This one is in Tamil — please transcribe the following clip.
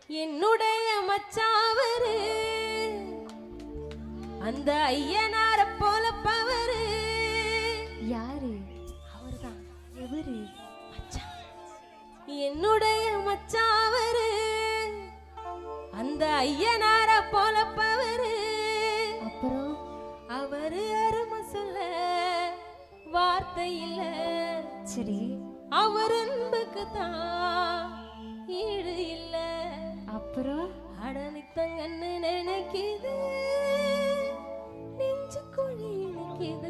என்னுடைய மச்சாவரு அந்த ஐயனார போல பவரு. யாரு? அவர்தான். எவரு? மச்சான். என்னுடைய மச்சாவரு அந்த ஐயனார போல பவரு. அப்புறம் அவரு அருமை சொல்ல வார்த்தை இல்ல. சரி, அவர் அன்புக்கு தான் ஈடு இல்ல. அப்புறம் அடனித்தங்கன்னு நினைக்குது, நெஞ்சு குழி நினைக்குது.